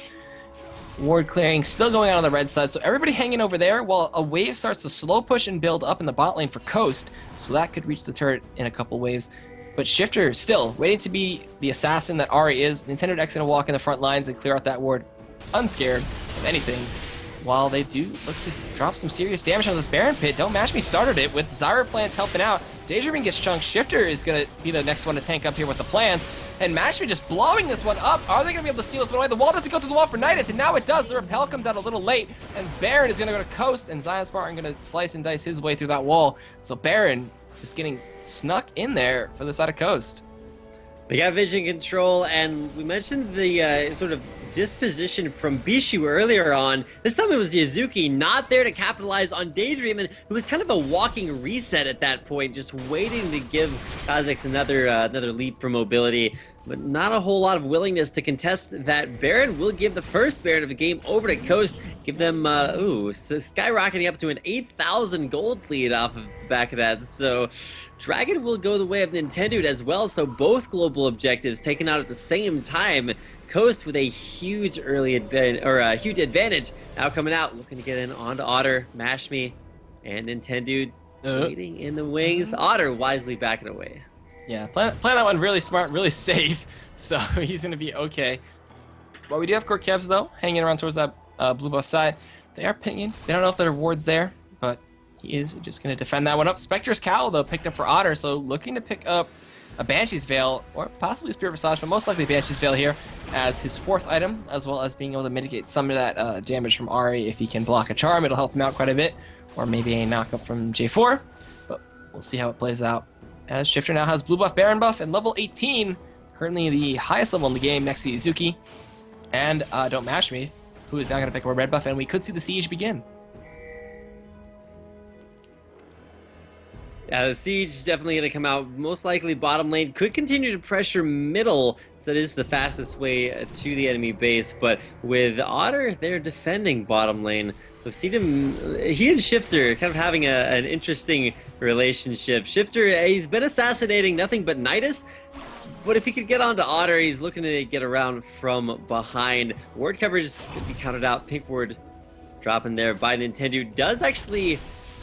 Ward clearing still going on the red side, so everybody hanging over there while a wave starts to slow push and build up in the bot lane for Coast, so that could reach the turret in a couple waves. But Shifter still waiting to be the assassin that Ari is. Nintendo X gonna walk in the front lines and clear out that ward unscared of anything, while they do look to drop some serious damage on this Baron pit. Don't Match Me started it with Zyra plants helping out. Daydreaming gets chunked. Shifter is gonna be the next one to tank up here with the plants, and Match Me just blowing this one up. Are they gonna be able to steal this one away? The wall doesn't go through the wall for Nidus, and now it does. The repel comes out a little late, and Baron is gonna go to Coast, and Zion Spartan gonna slice and dice his way through that wall. So Baron just getting snuck in there for the side of Coast. They got vision control, and we mentioned the sort of disposition from Bishu earlier on. This time it was Yazuki not there to capitalize on Daydreamin', who was kind of a walking reset at that point, just waiting to give Kha'Zix another leap for mobility. But not a whole lot of willingness to contest that Baron. Will give the first Baron of the game over to Coast, give them, skyrocketing up to an 8,000 gold lead off of the back of that. So Dragon will go the way of Nintendo as well, so both global objectives taken out at the same time. Coast with a huge huge advantage now coming out, looking to get in onto Otter, Mash Me, and Nintendo waiting in the wings. Otter wisely backing away. Yeah, plan that one really smart, really safe, so he's going to be okay. But we do have Korkevs, though, hanging around towards that blue buff side. They are pinging. They don't know if there are wards there, but he is just going to defend that one up. Spectre's Cowl, though, picked up for Otter, so looking to pick up a Banshee's Veil, or possibly Spirit Visage, but most likely Banshee's Veil here as his 4th item, as well as being able to mitigate some of that damage from Ahri. If he can block a charm, it'll help him out quite a bit, or maybe a knockup from J4, but we'll see how it plays out. As Shifter now has blue buff, Baron buff, and level 18, currently the highest level in the game next to Yazuki, and Don't Mash Me, who is now going to pick up a red buff, and we could see the siege begin. Yeah, the siege definitely going to come out. Most likely bottom lane. Could continue to pressure middle, so that is the fastest way to the enemy base. But with Otter, they're defending bottom lane. We've seen him, he and Shifter kind of having an interesting relationship. Shifter, he's been assassinating nothing but Nidus, but if he could get onto Otter, he's looking to get around from behind. Ward coverage could be counted out. Pink ward dropping there by Nintendo. Does actually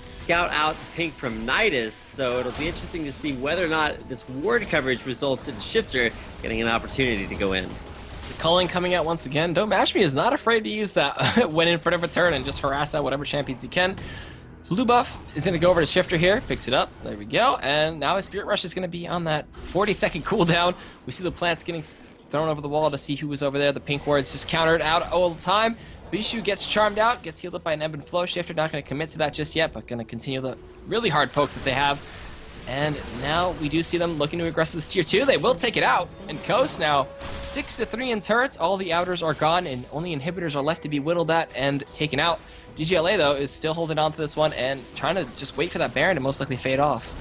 scout out Pink from Nidus, so it'll be interesting to see whether or not this ward coverage results in Shifter getting an opportunity to go in. The culling coming out once again. Don't Mash Me is not afraid to use that when in front of a turn and just harass out whatever champions he can. Blue buff is going to go over to Shifter here, picks it up, there we go, and now his Spirit Rush is going to be on that 40-second cooldown. We see the plants getting thrown over the wall to see who was over there. The Pink ward's just countered out all the time. Bishu gets charmed out, gets healed up by an ebb and flow. Shifter not going to commit to that just yet, but going to continue the really hard poke that they have. And now we do see them looking to aggress this tier 2. They will take it out. And Coast now 6-3 in turrets. All the outers are gone, and only inhibitors are left to be whittled at and taken out. ggLA, though, is still holding on to this one and trying to just wait for that Baron to most likely fade off.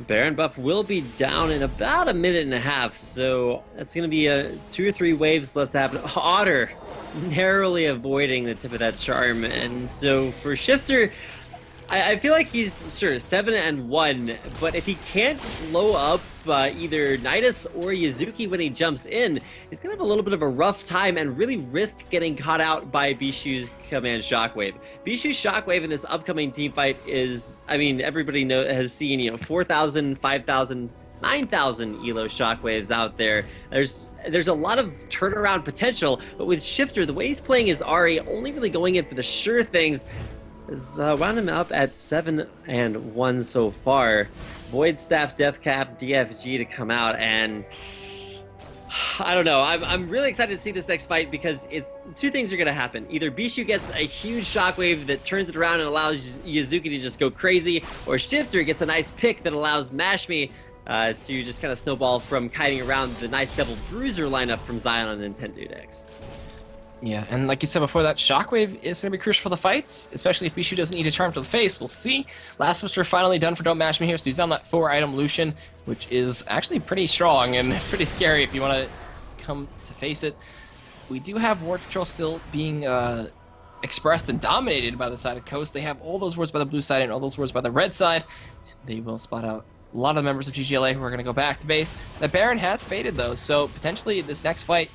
Baron buff will be down in about a minute and a half, so that's going to be 2 or 3 waves left to happen. Otter narrowly avoiding the tip of that charm, and so for Shifter, I feel like he's, sure, 7-1, but if he can't blow up either Nidus or Yazuki when he jumps in, he's going to have a little bit of a rough time and really risk getting caught out by Bishu's Command Shockwave. Bishu's Shockwave in this upcoming team fight is, I mean, everybody has seen, 4,000, 5,000, 9,000 ELO Shockwaves out there. There's a lot of turnaround potential, but with Shifter, the way he's playing his Ahri, only really going in for the sure things, is wound him up at 7-1 so far. Void Staff, Death Cap, DFG to come out, and I don't know. I'm really excited to see this next fight because it's 2 things are going to happen. Either Bishu gets a huge shockwave that turns it around and allows Yazuki to just go crazy, or Shifter gets a nice pick that allows Mash Me to just kind of snowball from kiting around the nice double bruiser lineup from Zion on Nintendo decks. Yeah, and like you said before, that Shockwave is going to be crucial for the fights, especially if Bishu doesn't need a charm to the face. We'll see. Last Whisper finally done for Don't Mash Me here, so he's on that 4-item Lucian, which is actually pretty strong and pretty scary if you want to come to face it. We do have Ward Control still being expressed and dominated by the side of Coast. They have all those wards by the blue side and all those wards by the red side. They will spot out a lot of the members of ggLA who are going to go back to base. The Baron has faded, though, so potentially this next fight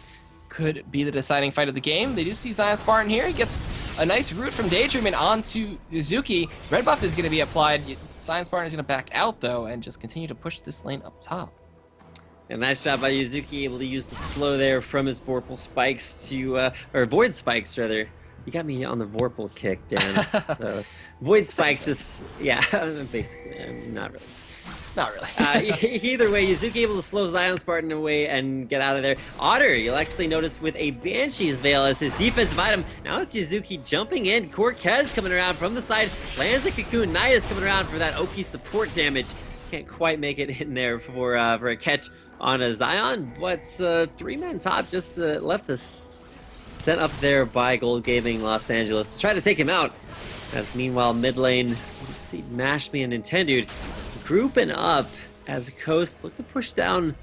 could be the deciding fight of the game. They do see Zion Spartan here. He gets a nice root from Daydream and onto Yazuki. Red buff is going to be applied. Zion Spartan is going to back out, though, and just continue to push this lane up top. A nice job by Yazuki, able to use the slow there from his Vorpal spikes to, or Void spikes, rather. You got me on the Vorpal kick, Dan. Void spikes, basically, not really. Not really. Either way, Yazuki able to slow Zion Spartan away and get out of there. Otter, you'll actually notice with a Banshee's Veil as his defensive item. Now it's Yazuki jumping in. Cortez coming around from the side. Lands a Cocoon. Nidus coming around for that Oki support damage. Can't quite make it in there for a catch on a Zion, but 3-man top just left us sent up there by Gold Gaming Los Angeles to try to take him out. As meanwhile, mid lane, you see Mashme and Nintendo grouping up as Coast look to push down,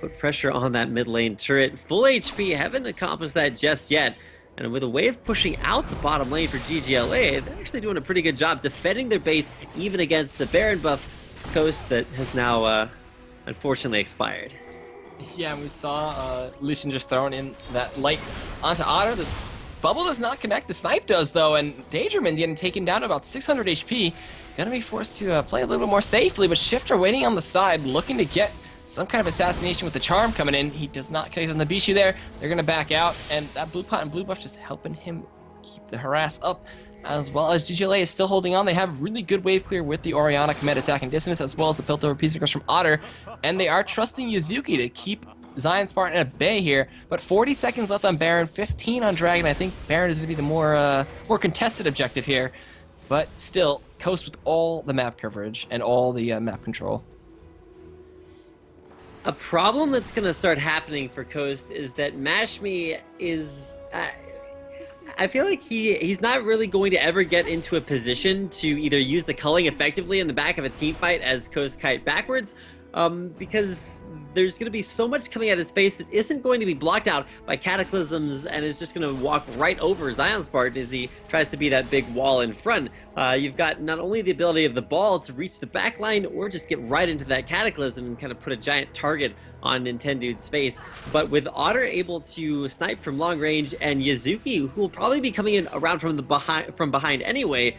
put pressure on that mid lane turret. Full HP, haven't accomplished that just yet. And with a wave pushing out the bottom lane for ggLA, they're actually doing a pretty good job defending their base, even against a Baron buffed Coast that has now unfortunately expired. Yeah, and we saw Lucian just throwing in that light onto Otter. The bubble does not connect, the snipe does though, and Daedreman getting taken down to about 600 HP. Gonna be forced to play a little more safely, but Shifter waiting on the side, looking to get some kind of assassination with the charm coming in. He does not connect on the Bishu there. They're gonna back out, and that blue pot and blue buff just helping him keep the harass up, as well as ggLA is still holding on. They have really good wave clear with the Orianna command attack and distance, as well as the Piltover Peacemakers from Otter, and they are trusting Yuzuki to keep Zion Spartan at bay here. But 40 seconds left on Baron, 15 on Dragon. I think Baron is going to be the more contested objective here, but still, Coast with all the map coverage and all the map control. A problem that's going to start happening for Coast is that Mashme is... I feel like he's not really going to ever get into a position to either use the culling effectively in the back of a team fight as Coast kite backwards, because there's going to be so much coming at his face that isn't going to be blocked out by cataclysms and is just going to walk right over Zion Spartan as he tries to be that big wall in front. You've got not only the ability of the ball to reach the back line or just get right into that cataclysm and kind of put a giant target on Nintendo's face, but with Otter able to snipe from long range and Yuzuki, who will probably be coming in around from behind anyway,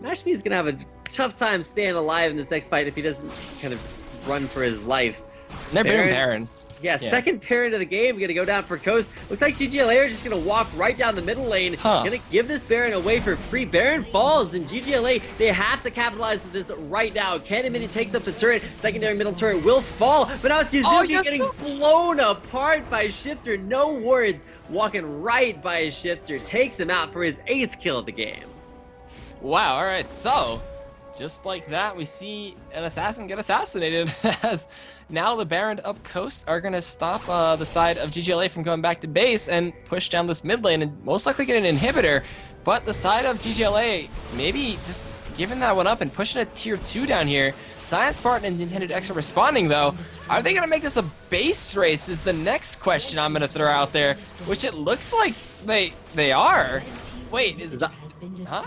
Mashme is going to have a tough time staying alive in this next fight if he doesn't kind of just run for his life. They're Baron. Yeah, second parent of the game, gonna go down for Coast. Looks like ggLA are just gonna walk right down the middle lane. Gonna give this Baron away for free. Baron falls, and ggLA, they have to capitalize on this right now. Cannon Mini takes up the turret. Secondary middle turret will fall, but now it's Yuzuki getting blown apart by Shifter. No words, walking right by his Shifter. Takes him out for his 8th kill of the game. Wow, alright, so just like that, we see an assassin get assassinated as now the Baron up Coast are going to stop the side of ggLA from going back to base and push down this mid lane and most likely get an inhibitor. But the side of ggLA maybe just giving that one up and pushing a tier 2 down here. Zion Spartan and Nintendo X are responding though. Are they going to make this a base race is the next question I'm going to throw out there, which it looks like they are. Wait, is that... Huh?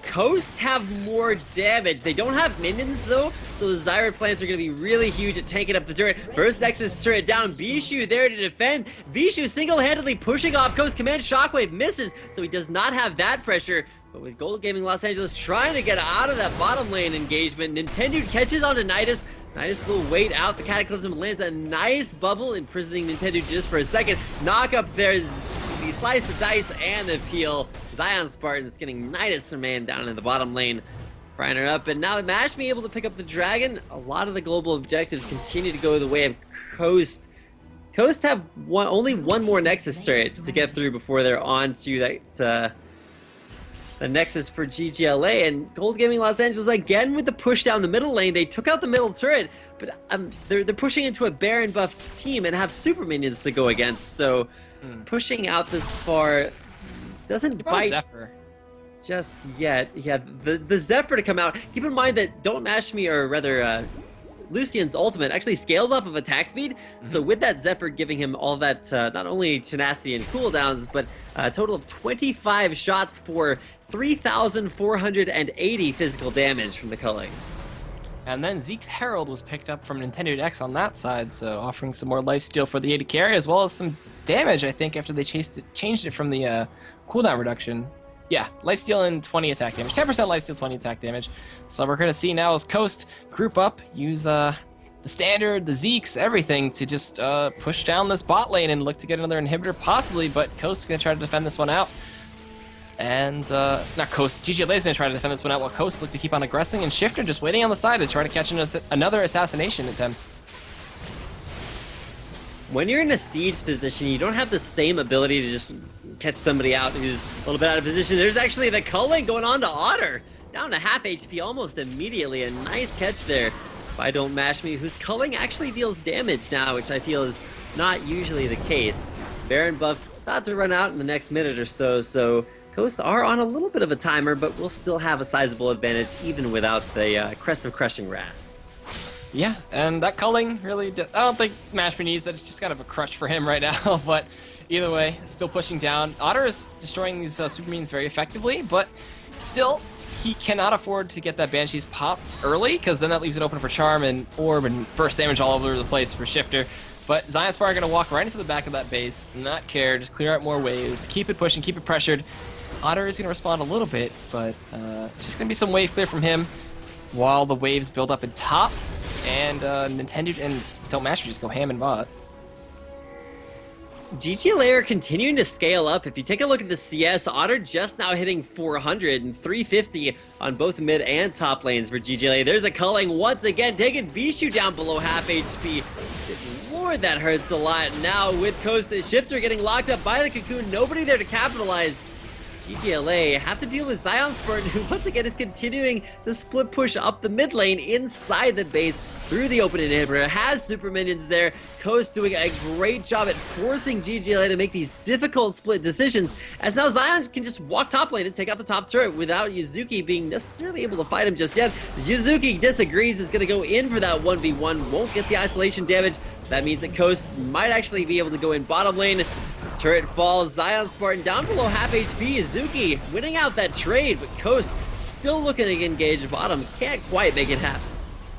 Coast have more damage. They don't have minions though, so the Zyra plants are going to be really huge at taking up the turret. First Nexus turret down, Bishu there to defend. Bishu single-handedly pushing off Coast. Command Shockwave misses, so he does not have that pressure. But with Gold Gaming Los Angeles trying to get out of that bottom lane engagement, Nintendo catches on to Nidus. Nidus will wait out the Cataclysm, lands a nice bubble, imprisoning Nintendo just for a second. Knock up there. He sliced the dice and the peel. Zion Spartan's getting Nidus man down in the bottom lane. Frying her up, and now Mashme able to pick up the dragon. A lot of the global objectives continue to go the way of Coast. Coast have only one more Nexus turret to get through before they're on to that the Nexus for ggLA, and Gold Gaming Los Angeles again with the push down the middle lane. They took out the middle turret, but they're pushing into a Baron buffed team and have super minions to go against, so pushing out this far doesn't bite Zephyr just yet. Yeah, the Zephyr to come out. Keep in mind that Don't Mash Me, or rather Lucian's ultimate actually scales off of attack speed, so with that Zephyr giving him all that not only tenacity and cooldowns, but a total of 25 shots for 3,480 physical damage from the culling. And then Zeke's Herald was picked up from Nintendo X on that side, so offering some more lifesteal for the AD carry, as well as some damage, I think, after they changed it from the cooldown reduction. Yeah, lifesteal and 20 attack damage. 10% lifesteal, 20 attack damage. So we're going to see now as Coast group up, use the standard, the Zekes, everything to just push down this bot lane and look to get another inhibitor, possibly, but Coast is going to try to defend this one out. And, not Coast, ggLA is going to try to defend this one out while Coast look to keep on aggressing, and Shifter just waiting on the side to try to catch another assassination attempt. When you're in a siege position, you don't have the same ability to just catch somebody out who's a little bit out of position. There's actually the culling going on to Otter. Down to half HP almost immediately. A nice catch there by Don't Mash Me, whose culling actually deals damage now, which I feel is not usually the case. Baron buff about to run out in the next minute or so, so Coast are on a little bit of a timer, but we'll still have a sizable advantage even without the Crest of Crushing Wrath. Yeah, and that culling really, I don't think Mash Me needs that. It's just kind of a crutch for him right now, but either way, still pushing down. Otter is destroying these super minions very effectively, but still, he cannot afford to get that Banshee's popped early, because then that leaves it open for Charm and Orb and burst damage all over the place for Shifter. But Zion Spar are going to walk right into the back of that base, not care, just clear out more waves, keep it pushing, keep it pressured. Otter is going to respond a little bit, but it's just going to be some wave clear from him while the waves build up in top, and Nintendo and Don't Mash Me just go ham and bot. ggLA are continuing to scale up. If you take a look at the CS, Otter just now hitting 400 and 350 on both mid and top lanes for ggLA. There's a culling once again, taking Bishu down below half HP. Lord, that hurts a lot. Now with Coast and Shifter getting locked up by the Cocoon, nobody there to capitalize. ggLA have to deal with Zion Spartan, who once again is continuing the split push up the mid lane inside the base through the open inhibitor. Has super minions there. Coast doing a great job at forcing ggLA to make these difficult split decisions, as now Zion can just walk top lane and take out the top turret without Yuzuki being necessarily able to fight him just yet. Yuzuki disagrees, is going to go in for that 1v1, won't get the isolation damage. That means that Coast might actually be able to go in bottom lane. Turret falls, Zion Spartan down below half HP, Yuzuki winning out that trade, but Coast still looking to engage bottom, can't quite make it happen.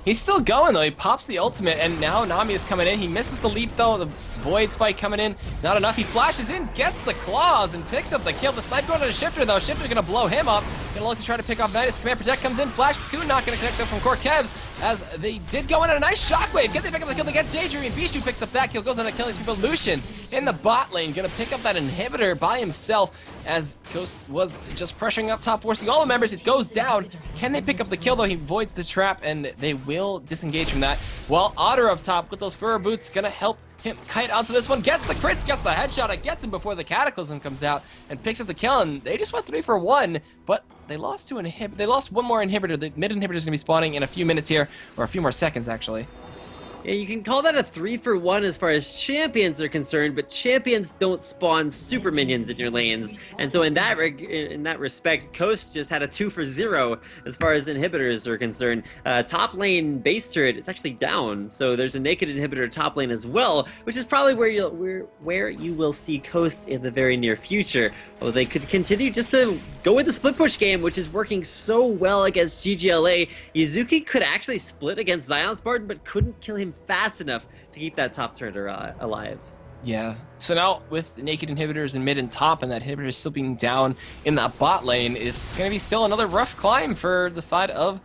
He's still going though, he pops the ultimate, and now Nami is coming in. He misses the leap though, the Void Spike coming in, not enough. He flashes in, gets the claws, and picks up the kill. The snipe going to the Shifter though, Shifter's gonna blow him up. Gonna look to try to pick off Nidus. Command Protect comes in, Flash Cocoon not gonna connect though from Core Kevs, as they did go in a nice shockwave. Get they pick up the kill, they get Daydream, Bishu picks up that kill, goes on to kill his people. Lucian in the bot lane, gonna pick up that inhibitor by himself, as Ghost was just pressuring up top, forcing all the members. It goes down. Can they pick up the kill though? He voids the trap, and they will disengage from that. While Otter up top with those fur boots gonna help him kite onto this one, gets the crits, gets the headshot, it gets him before the Cataclysm comes out and picks up the kill, and they just went 3 for 1, but they lost to they lost one more inhibitor. The mid inhibitor is gonna be spawning in a few minutes here, or a few more seconds actually. Yeah, you can call that a 3 for 1 as far as champions are concerned, but champions don't spawn super minions in your lanes, and so in that respect, Coast just had a 2 for 0 as far as inhibitors are concerned. Top lane base turret is actually down, so there's a naked inhibitor top lane as well, which is probably where you will see Coast in the very near future. Although they could continue just to go with the split push game, which is working so well against ggLA. Yuzuki could actually split against Zion Spartan, but couldn't kill him fast enough to keep that top turret alive. Yeah, so now with naked inhibitors in mid and top, and that inhibitor still being down in that bot lane, it's going to be still another rough climb for the side of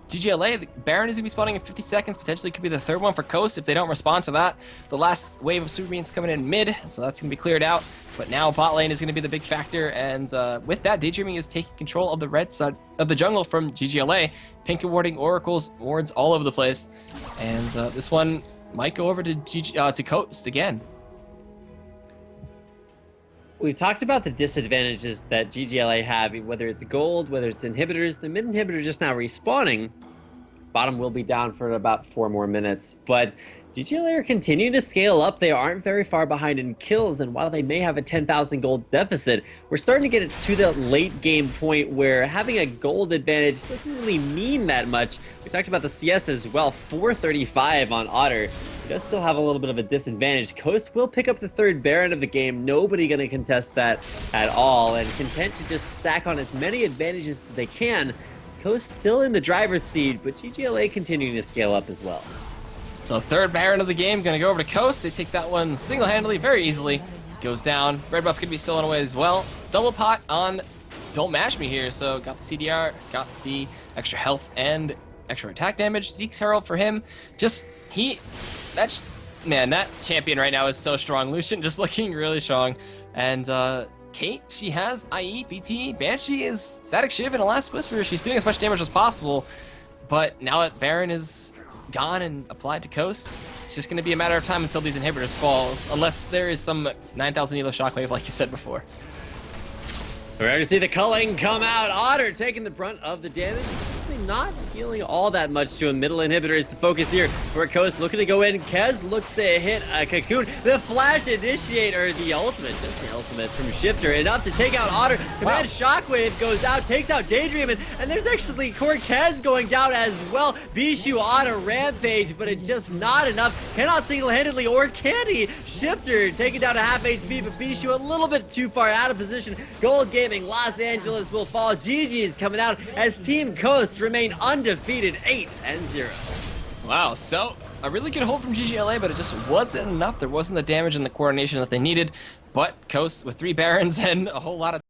ggLA. The Baron is going to be spawning in 50 seconds, potentially could be the third one for Coast if they don't respond to that. The last wave of super minions coming in mid, so that's going to be cleared out. But now bot lane is going to be the big factor, and with that, Daydreaming is taking control of the red side of the jungle from ggLA. Pink awarding oracles, wards all over the place, and this one might go over to Coast again. We've talked about the disadvantages that ggLA have, whether it's gold, whether it's inhibitors. The mid inhibitor just now respawning. Bottom will be down for about 4 more minutes, but ggLA are continuing to scale up. They aren't very far behind in kills, and while they may have a 10,000 gold deficit, we're starting to get to the late game point where having a gold advantage doesn't really mean that much. We talked about the CS as well, 435 on Otter. He does still have a little bit of a disadvantage. Coast will pick up the 3rd Baron of the game. Nobody going to contest that at all, and content to just stack on as many advantages as they can. Coast still in the driver's seat, but ggLA continuing to scale up as well. So 3rd Baron of the game going to go over to Coast. They take that one single-handedly, very easily. Goes down. Red buff could be stolen away as well. Double pot on Don't Mash Me here. So got the CDR, got the extra health and extra attack damage. Zeke's Herald for him. That champion right now is so strong. Lucian just looking really strong. And Kate, she has IE, PT. Banshee is Static Shiv and a Last Whisper. She's doing as much damage as possible. But now that Baron is gone and applied to Coast, it's just going to be a matter of time until these inhibitors fall, unless there is some 9,000 elo shockwave like you said before. We're ready to see the culling come out. Otter taking the brunt of the damage. honestly not dealing all that much to him. Middle inhibitor is the focus here for Coast, looking to go in. Kez looks to hit a Cocoon. The flash initiate, or the ultimate, just the ultimate from Shifter, enough to take out Otter. Command Shockwave goes out, takes out Daydream, and there's actually Cortez going down as well. Bishu on a rampage, but it's just not enough. Cannot single-handedly, or can he? Shifter taking down a half HP, but Bishu a little bit too far out of position. Gold Gaming, Los Angeles will fall. GG's coming out as Team Coast remain undefeated, 8-0. Wow, so a really good hold from ggLA, but it just wasn't enough. There wasn't the damage and the coordination that they needed. But Coast with 3 Barons and a whole lot of